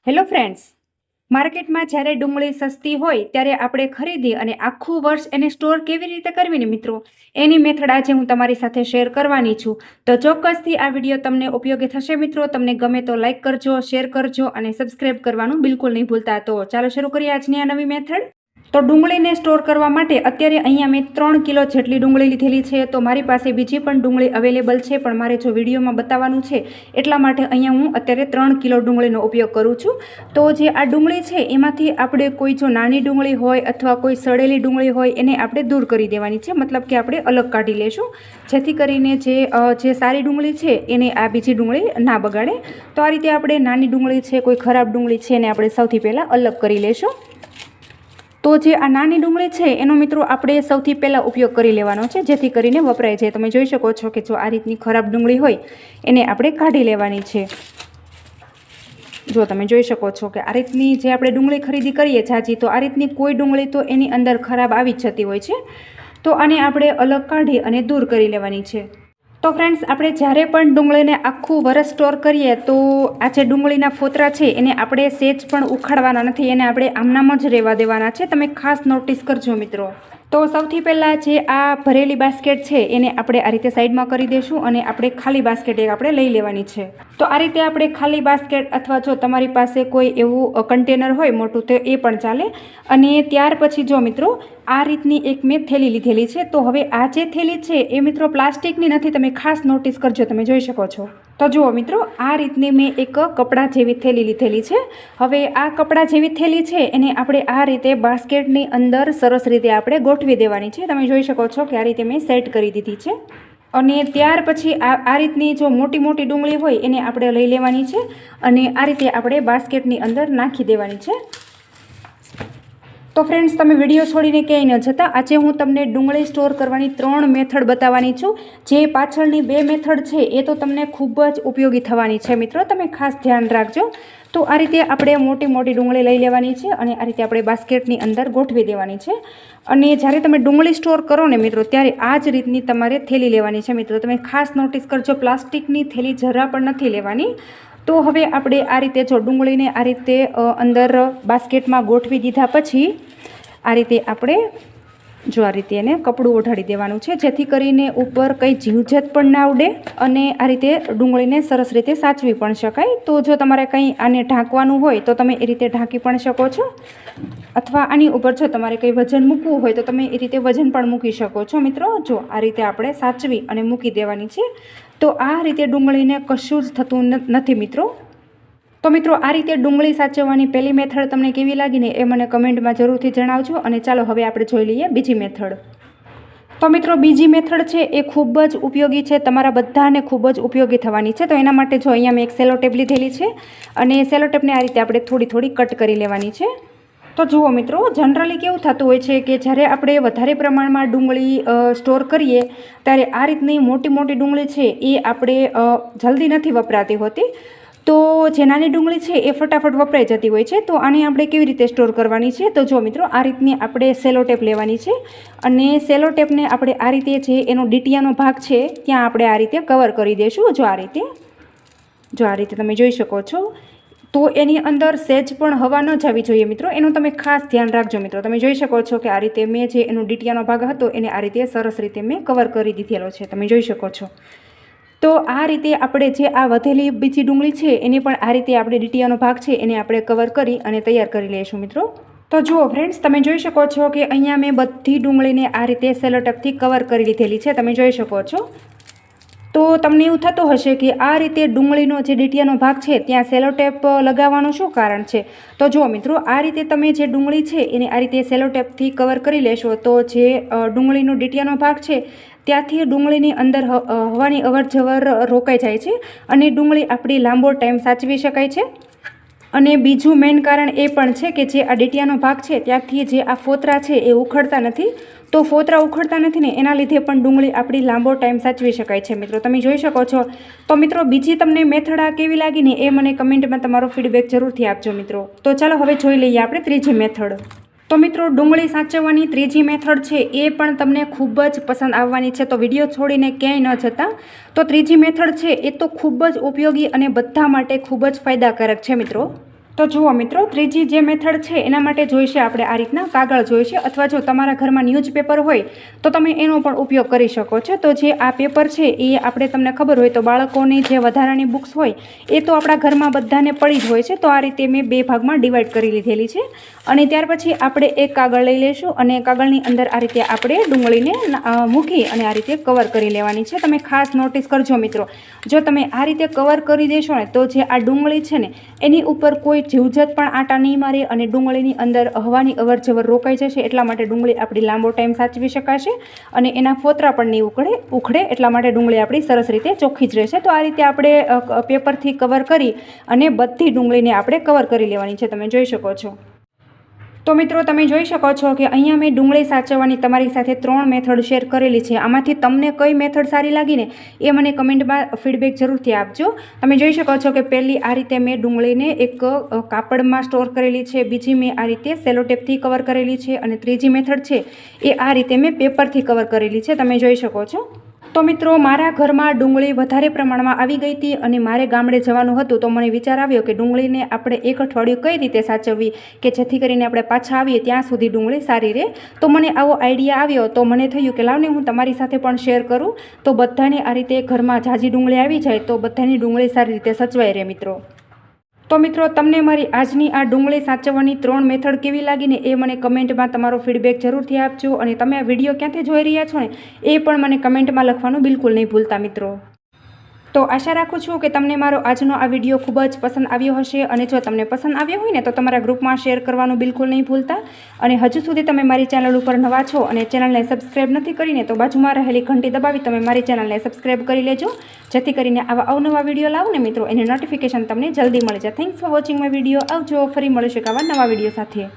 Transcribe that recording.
Hello friends, માર્કેટમાં જ્યારે ડુંગળી સસ્તી હોય ત્યારે આપણે ખરીદી અને આખું વર્ષ એને સ્ટોર કેવી રીતે કરવી ને મિત્રો, એની મેથડ આજે હું તમારી સાથે શેર કરવાની છું. તો ચોક્કસથી આ વિડીયો તમને ઉપયોગી થશે મિત્રો. તમને ગમે તો લાઇક કરજો, શેર કરજો અને સબસ્ક્રાઈબ કરવાનું બિલકુલ નહીં ભૂલતા. તો ચાલો શરૂ કરીએ આજની આ નવી મેથડ. તો ડુંગળીને સ્ટોર કરવા માટે અત્યારે અહીંયા મેં 3 કિલો જેટલી ડુંગળી લીધેલી છે. તો મારી પાસે બીજી પણ ડુંગળી અવેલેબલ છે, પણ મારે જો વિડીયોમાં બતાવવાનું છે એટલા માટે અહીંયા હું અત્યારે 3 કિલો ડુંગળીનો ઉપયોગ કરું છું. તો જે આ ડુંગળી છે એમાંથી આપણે કોઈ જો નાની ડુંગળી હોય અથવા કોઈ સડેલી ડુંગળી હોય એને આપણે દૂર કરી દેવાની છે, મતલબ કે આપણે અલગ કાઢી લેશું, જેથી કરીને જે સારી ડુંગળી છે એને આ બીજી ડુંગળી ના બગાડે. તો આ રીતે આપણે નાની ડુંગળી છે, કોઈ ખરાબ ડુંગળી છે એને આપણે સૌથી પહેલાં અલગ કરી લેશું. તો જે આ નાની ડુંગળી છે એનો મિત્રો આપણે સૌથી પહેલાં ઉપયોગ કરી લેવાનો છે, જેથી કરીને વપરાય છે. તમે જોઈ શકો છો કે જો આ રીતની ખરાબ ડુંગળી હોય એને આપણે કાઢી લેવાની છે. જો તમે જોઈ શકો છો કે આ રીતની જે આપણે ડુંગળી ખરીદી કરીએ જાજી, તો આ રીતની કોઈ ડુંગળી તો એની અંદર ખરાબ આવી જ જતી હોય છે. તો આને આપણે અલગ કાઢી અને દૂર કરી લેવાની છે. તો ફ્રેન્ડ્સ, આપણે જ્યારે પણ ડુંગળીને આખું વરસ સ્ટોર કરીએ તો આ જે ડુંગળીના ફોતરા છે એને આપણે સેજ પણ ઉખાડવાના નથી, એને આપણે આમનામ જ રહેવા દેવાના છે. તમે ખાસ નોટિસ કરજો મિત્રો. તો સૌથી પહેલાં જે આ ભરેલી બાસ્કેટ છે એને આપણે આ રીતે સાઈડમાં કરી દઈશું અને આપણે ખાલી બાસ્કેટ એક આપણે લઈ લેવાની છે. તો આ રીતે આપણે ખાલી બાસ્કેટ અથવા જો તમારી પાસે કોઈ એવું કન્ટેનર હોય મોટું તો એ પણ ચાલે. અને ત્યાર પછી જો મિત્રો આ રીતની એક મેં થેલી લીધેલી છે. તો હવે આ જે થેલી છે એ મિત્રો પ્લાસ્ટિકની નથી, તમે ખાસ નોટિસ કરજો. તમે જોઈ શકો છો. તો જુઓ મિત્રો, આ રીતની મેં એક કપડાં જેવી થેલી લીધેલી છે. હવે આ કપડાં જેવી થેલી છે એને આપણે આ રીતે બાસ્કેટની અંદર સરસ રીતે આપણે ગોઠવી દેવાની છે. તમે જોઈ શકો છો કે આ રીતે મેં સેટ કરી દીધી છે. અને ત્યાર પછી આ રીતની જો મોટી મોટી ડુંગળી હોય એને આપણે લઈ લેવાની છે અને આ રીતે આપણે બાસ્કેટની અંદર નાખી દેવાની છે. તો ફ્રેન્ડ્સ, તમે વિડીયો છોડીને ક્યાંય ન જતા. આજે હું તમને ડુંગળી સ્ટોર કરવાની 3 મેથડ બતાવવાની છું. જે પાછળની 2 મેથડ છે એ તો તમને ખૂબ જ ઉપયોગી થવાની છે મિત્રો. તમે ખાસ ધ્યાન રાખજો. તો આ રીતે આપણે મોટી મોટી ડુંગળી લઈ લેવાની છે અને આ રીતે આપણે બાસ્કેટની અંદર ગોઠવી દેવાની છે. અને જ્યારે તમે ડુંગળી સ્ટોર કરો ને મિત્રો, ત્યારે આ જ રીતની તમારે થેલી લેવાની છે મિત્રો. તમે ખાસ નોટિસ કરજો, પ્લાસ્ટિકની થેલી જરા પણ નથી લેવાની. તો હવે આપણે આ રીતે જો ડુંગળીને આ રીતે અંદર બાસ્કેટમાં ગોઠવી દીધા પછી આ રીતે આપણે જો આ રીતે એને કપડું ઓઢાડી દેવાનું છે, જેથી કરીને ઉપર કંઈ જીવજત પણ ના ઉડે અને આ રીતે ડુંગળીને સરસ રીતે સાચવી પણ શકાય. તો જો તમારે કંઈ આને ઢાંકવાનું હોય તો તમે એ રીતે ઢાંકી પણ શકો છો, અથવા આની ઉપર જો તમારે કંઈ વજન મૂકવું હોય તો તમે એ રીતે વજન પણ મૂકી શકો છો મિત્રો. જો આ રીતે આપણે સાચવી અને મૂકી દેવાની છે. તો આ રીતે ડુંગળીને કશું જ થતું નથી મિત્રો. તો મિત્રો, આ રીતે ડુંગળી સાચવવાની પહેલી મેથડ તમને કેવી લાગી ને એ મને કમેન્ટમાં જરૂરથી જણાવજો. અને ચાલો હવે આપણે જોઈ લઈએ બીજી મેથડ. તો મિત્રો, બીજી મેથડ છે એ ખૂબ જ ઉપયોગી છે, તમારા બધાને ખૂબ જ ઉપયોગી થવાની છે. તો એના માટે જો અહીંયા મેં એક સેલો ટેપ લીધેલી છે અને સેલો ટેપને આ રીતે આપણે થોડી થોડી કટ કરી લેવાની છે. તો જુઓ મિત્રો, જનરલી કેવું થતું હોય છે કે જ્યારે આપણે વધારે પ્રમાણમાં ડુંગળી સ્ટોર કરીએ ત્યારે આ રીતની મોટી મોટી ડુંગળી છે એ આપણે જલ્દી નથી વપરાતી હોતી. તો જે નાની ડુંગળી છે એ ફટાફટ વપરાઈ જતી હોય છે. તો આને આપણે કેવી રીતે સ્ટોર કરવાની છે? તો જો મિત્રો, આ રીતની આપણે સેલો ટેપ લેવાની છે અને સેલો ટેપને આપણે આ રીતે જે એનો ડીટીયાનો ભાગ છે ત્યાં આપણે આ રીતે કવર કરી દઈશું. જો આ રીતે તમે જોઈ શકો છો. તો એની અંદર સહેજ પણ હવા ન જવી જોઈએ મિત્રો, એનું તમે ખાસ ધ્યાન રાખજો મિત્રો. તમે જોઈ શકો છો કે આ રીતે મેં જે એનો ડીટીયાનો ભાગ હતો એને આ રીતે સરસ રીતે મેં કવર કરી દીધેલો છે. તમે જોઈ શકો છો. તો આ રીતે આપણે જે આ વધેલી બીજી ડુંગળી છે એને પણ આ રીતે આપણે ડીટીયાનો ભાગ છે એને આપણે કવર કરી અને તૈયાર કરી લઈશું મિત્રો. તો જુઓ ફ્રેન્ડ્સ, તમે જોઈ શકો છો કે અહીંયા મેં બધી ડુંગળીને આ રીતે સેલો ટેપથી કવર કરી લીધેલી છે. તમે જોઈ શકો છો. તો તમને એવું થતું હશે કે આ રીતે ડુંગળીનો જે ડીટીયાનો ભાગ છે ત્યાં સેલો ટેપ લગાવવાનું શું કારણ છે? તો જુઓ મિત્રો, આ રીતે તમે જે ડુંગળી છે એને આ રીતે સેલો ટેપથી કવર કરી લેશો તો જે ડુંગળીનો ડીટીયાનો ભાગ છે ત્યાંથી ડુંગળીની અંદર હવાની અવર જવર રોકાઈ જાય છે અને ડુંગળી આપણી લાંબો ટાઈમ સાચવી શકાય છે. અને બીજું મેઇન કારણ એ પણ છે કે જે આ ડીટીયાનો ભાગ છે ત્યાંથી જે આ ફોતરા છે એ ઉખડતા નથી. તો ફોતરા ઉખડતા નથી ને એના લીધે પણ ડુંગળી આપણી લાંબો ટાઈમ સાચવી શકાય છે મિત્રો. તમે જોઈ શકો છો. તો મિત્રો, બીજી તમને મેથડ આ કેવી લાગી ને એ મને કમેન્ટમાં તમારો ફીડબેક જરૂરથી આપજો મિત્રો. તો ચાલો હવે જોઈ લઈએ આપણે ત્રીજી મેથડ. તો મિત્રો, ડુંગળી સાચવવાની ત્રીજી મેથડ છે એ પણ તમને ખૂબ જ પસંદ આવવાની છે. તો વિડીયો છોડીને ક્યાંય ન જતા. તો ત્રીજી મેથડ છે એ તો ખૂબ જ ઉપયોગી અને બધા માટે ખૂબ જ ફાયદાકારક છે મિત્રો. તો જુઓ મિત્રો, ત્રીજી જે મેથડ છે એના માટે જોઈશે આપણે આ રીતના કાગળ જોઈશે, અથવા જો તમારા ઘરમાં ન્યૂઝપેપર હોય તો તમે એનો પણ ઉપયોગ કરી શકો છો. તો જે આ પેપર છે એ આપણે તમને ખબર હોય તો બાળકોની જે વધારાની બુક્સ હોય એ તો આપણા ઘરમાં બધાને પડી જ હોય છે. તો આ રીતે મેં 2 ભાગમાં ડિવાઈડ કરી લીધેલી છે. અને ત્યાર પછી આપણે એક કાગળ લઈ લઈશું અને કાગળની અંદર આ રીતે આપણે ડુંગળીને મૂકી અને આ રીતે કવર કરી લેવાની છે. તમે ખાસ નોટિસ કરજો મિત્રો, જો તમે આ રીતે કવર કરી દેશો ને તો જે આ ડુંગળી છે ને એની ઉપર કોઈ જીવજત પણ આટા નહીં મારે અને ડુંગળીની અંદર હવાની અવરજવર રોકાઈ જશે. એટલા માટે ડુંગળી આપણી લાંબો ટાઈમ સાચવી શકાશે અને એના ફોતરા પણ નહીં ઉખડે. એટલા માટે ડુંગળી આપણી સરસ રીતે ચોખ્ખી જ રહેશે. તો આ રીતે આપણે પેપરથી કવર કરી અને બધી ડુંગળીને આપણે કવર કરી લેવાની છે. તમે જોઈ શકો છો. તો મિત્રો, તમે જોઈ શકો છો કે અહીંયા મેં ડુંગળી સાચવવાની તમારી સાથે 3 મેથડ શેર કરેલી છે. આમાંથી તમને કઈ મેથડ સારી લાગીને એ મને કમેન્ટમાં ફીડબેક જરૂરથી આપજો. તમે જોઈ શકો છો કે પહેલી આ રીતે મેં ડુંગળીને એક કાપડમાં સ્ટોર કરેલી છે, બીજી મેં આ રીતે સેલોટેપથી કવર કરેલી છે અને ત્રીજી મેથડ છે એ આ રીતે મેં પેપરથી કવર કરેલી છે. તમે જોઈ શકો છો. તો મિત્રો, મારા ઘરમાં ડુંગળી વધારે પ્રમાણમાં આવી ગઈ હતી અને મારે ગામડે જવાનું હતું. તો મને વિચાર આવ્યો કે ડુંગળીને આપણે 1 અઠવાડિયું કઈ રીતે સાચવવી કે જેથી કરીને આપણે પાછા આવીએ ત્યાં સુધી ડુંગળી સારી રહે. તો મને આવો આઈડિયા આવ્યો. તો મને થયું કે લાવને હું તમારી સાથે પણ શેર કરું, તો બધાને આ રીતે ઘરમાં ઝાઝી ડુંગળી આવી જાય તો બધાની ડુંગળી સારી રીતે સચવાઈ રહે મિત્રો. તો મિત્રો, તમને મારી આજની આ ડુંગળી સાચવવાની 3 મેથડ કેવી લાગીને એ મને કમેન્ટમાં તમારો ફીડબેક જરૂરથી આપજો. અને તમે આ વિડીયો ક્યાંથી જોઈ રહ્યા છો ને એ પણ મને કમેન્ટમાં લખવાનું બિલકુલ નહીં ભૂલતા મિત્રો. તો આશા રાખું છું કે તમને મારો આજનો આ વિડીયો ખૂબ જ પસંદ આવ્યો હશે. અને જો તમને પસંદ આવ્યો હોય ને તો તમારા ગ્રુપમાં શેર કરવાનું બિલકુલ નહીં ભૂલતા. અને હજુ સુધી તમે મારી ચેનલ ઉપર નવા છો અને ચેનલને સબસ્ક્રાઈબ નથી કરીને તો બાજુમાં રહેલી ઘંટી દબાવી તમે મારી ચેનલને સબસ્ક્રાઈબ કરી લેજો, જેથી કરીને આવા અવનવા વિડીયો લાવું ને મિત્રો એની નોટિફિકેશન તમને જલ્દી મળી જાય. Thanks for watching my video. આવજો, ફરી મળીશું આવા નવા વિડીયો સાથે.